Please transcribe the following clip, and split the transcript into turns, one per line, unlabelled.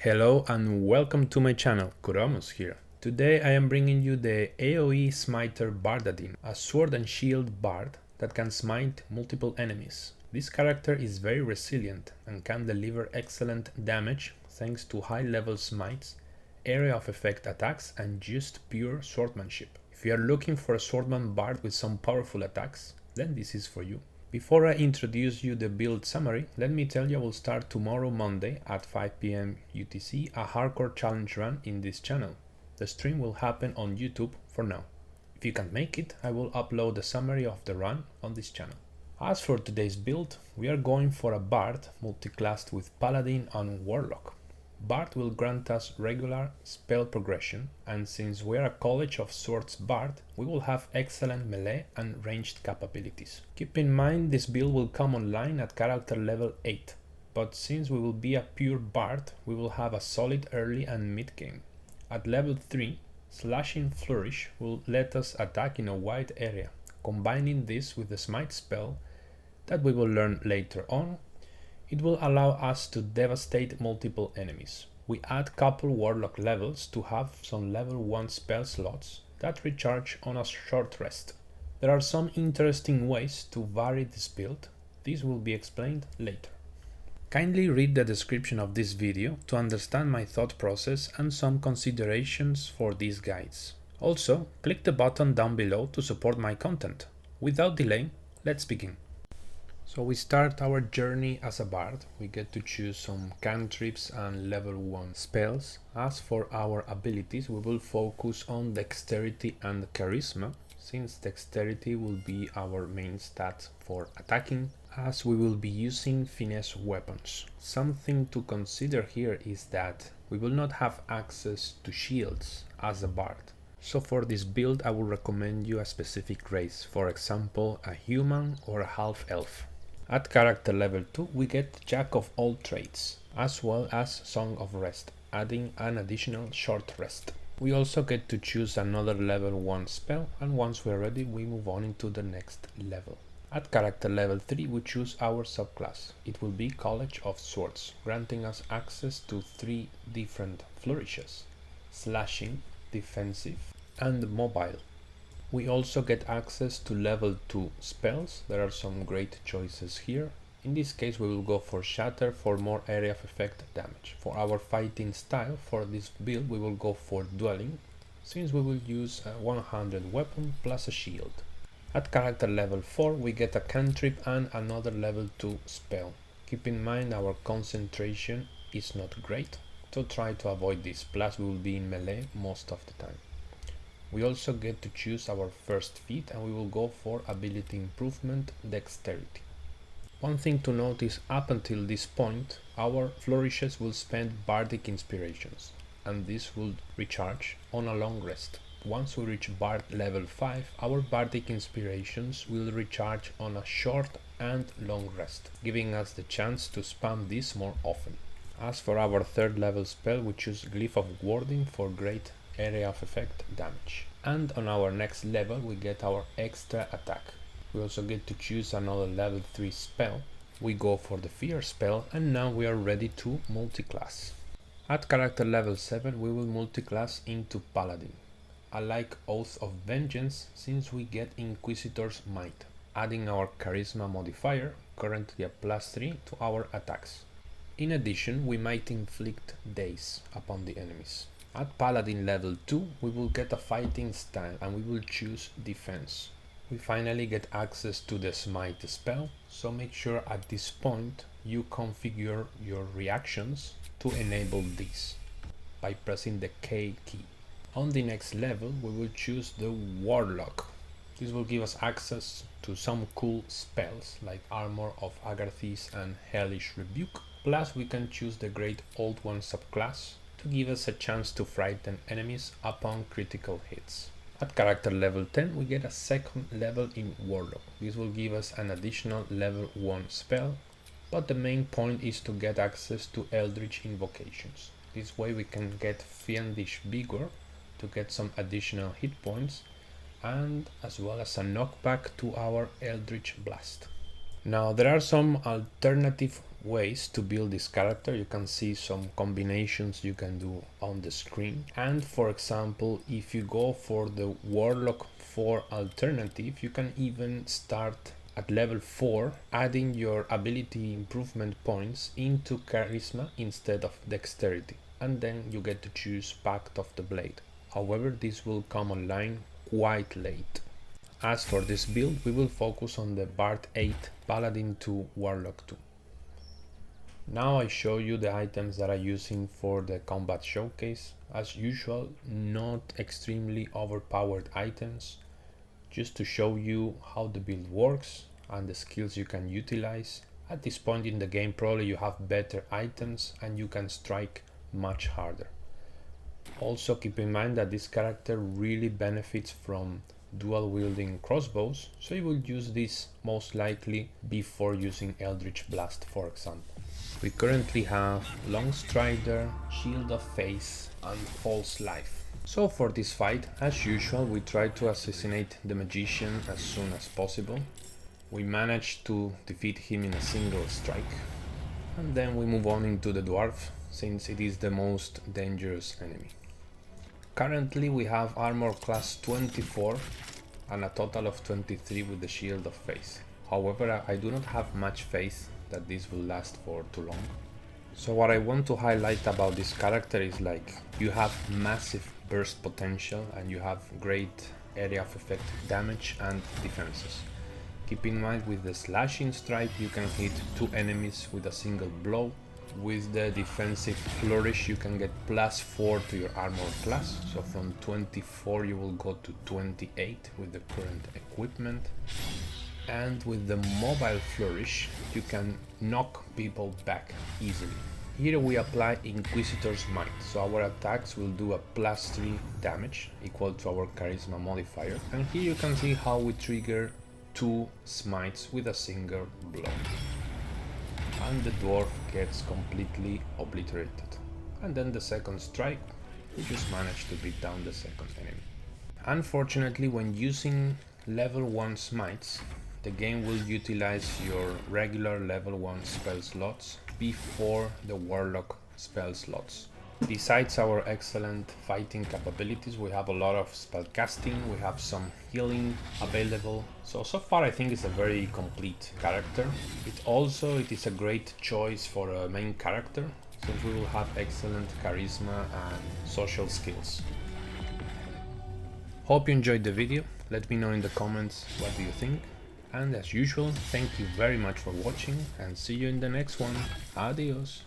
Hello and welcome to my channel, Kuromus here. Today I am bringing you the AoE Smiter Bardadin, a sword and shield bard that can smite multiple enemies. This character is very resilient and can deliver excellent damage thanks to high level smites, area of effect attacks and just pure swordsmanship. If you are looking for a swordman bard with some powerful attacks, then this is for you. Before I introduce you the build summary, let me tell you I will start tomorrow Monday at 5 PM UTC a hardcore challenge run in this channel. The stream will happen on YouTube for now. If you can't make it, I will upload the summary of the run on this channel. As for today's build, we are going for a bard multiclassed with paladin and warlock. Bard will grant us regular spell progression, and since we are a College of Swords bard, we will have excellent melee and ranged capabilities. Keep in mind this build will come online at character level 8, but since we will be a pure bard, we will have a solid early and mid game. At level 3, slashing flourish will let us attack in a wide area. Combining this with the smite spell that we will learn later on, it will allow us to devastate multiple enemies. We add couple warlock levels to have some level 1 spell slots that recharge on a short rest. There are some interesting ways to vary this build. This will be explained later. Kindly read the description of this video to understand my thought process and some considerations for these guides. Also, click the button down below to support my content. Without delay, let's begin. So we start our journey as a bard. We get to choose some cantrips and level 1 spells. As for our abilities, we will focus on dexterity and charisma, since dexterity will be our main stat for attacking, as we will be using finesse weapons. Something to consider here is that we will not have access to shields as a bard. So for this build I will recommend you a specific race, for example a human or a half-elf. At character level 2 we get Jack of all trades, as well as Song of Rest, adding an additional short rest. We also get to choose another level 1 spell, and once we are ready we move on into the next level. At character level 3 we choose our subclass. It will be College of Swords, granting us access to 3 different flourishes: slashing, defensive and mobile. We also get access to level 2 spells. There are some great choices here. In this case we will go for Shatter for more area of effect damage. For our fighting style, for this build we will go for Dwelling, since we will use a 100 weapon plus a shield. At character level 4 we get a cantrip and another level 2 spell. Keep in mind our concentration is not great, so try to avoid this, plus we will be in melee most of the time. We also get to choose our first feat, and we will go for ability improvement dexterity. One thing to note is up until this point our flourishes will spend bardic inspirations, and this will recharge on a long rest. Once we reach bard level 5, our bardic inspirations will recharge on a short and long rest, giving us the chance to spam this more often. As for our third level spell, we choose Glyph of Warding for great area of effect damage. And on our next level we get our extra attack. We also get to choose another level 3 spell. We go for the Fear spell, and now we are ready to multiclass. At character level 7 we will multiclass into Paladin. I like Oath of Vengeance since we get Inquisitor's Might, adding our charisma modifier, currently a +3 to our attacks. In addition, we might inflict daze upon the enemies. At Paladin level 2 we will get a fighting style, and we will choose defense. We finally get access to the smite spell, so make sure at this point you configure your reactions to enable this by pressing the K key. On the next level we will choose the warlock. This will give us access to some cool spells like Armor of Agarthis and Hellish Rebuke, plus we can choose the Great Old One subclass to give us a chance to frighten enemies upon critical hits. At character level 10 we get a second level in Warlock. This will give us an additional level 1 spell, but the main point is to get access to Eldritch invocations. This way we can get Fiendish Vigor to get some additional hit points, and as well as a knockback to our Eldritch Blast. Now there are some alternative ways to build this character. You can see some combinations you can do on the screen. And for example, if you go for the warlock 4 alternative, you can even start at level 4, adding your ability improvement points into charisma instead of dexterity, and then you get to choose Pact of the Blade. However, this will come online quite late. As for this build, we will focus on the Bard 8, Paladin 2, Warlock 2. Now I show you the items that I'm using for the combat showcase. As usual, not extremely overpowered items, just to show you how the build works and the skills you can utilize. At this point in the game, probably you have better items and you can strike much harder. Also keep in mind that this character really benefits from dual wielding crossbows, so you will use this most likely before using Eldritch Blast, for example. We currently have Long Strider, Shield of Faith and False Life. So for this fight, as usual, we try to assassinate the magician as soon as possible. We managed to defeat him in a single strike, and then we move on into the dwarf, since it is the most dangerous enemy. Currently we have armor class 24 and a total of 23 with the Shield of Faith. However, I do not have much faith that this will last for too long. So what I want to highlight about this character is like, you have massive burst potential and you have great area of effect damage and defenses. Keep in mind, with the slashing strike you can hit 2 enemies with a single blow. With the defensive flourish you can get +4 to your armor class, so from 24 you will go to 28 with the current equipment. And with the mobile flourish you can knock people back easily. Here we apply Inquisitor's Might, so our attacks will do a +3 damage equal to our charisma modifier, and here you can see how we trigger 2 smites with a single blow. And the dwarf gets completely obliterated. And then the second strike, we just managed to beat down the second enemy. Unfortunately, when using level 1 smites, the game will utilize your regular level 1 spell slots before the warlock spell slots. Besides our excellent fighting capabilities, we have a lot of spell casting, we have some healing available. So far I think it's a very complete character. It is a great choice for a main character, since we will have excellent charisma and social skills. Hope you enjoyed the video. Let me know in the comments what do you think. And as usual, thank you very much for watching and see you in the next one. Adios!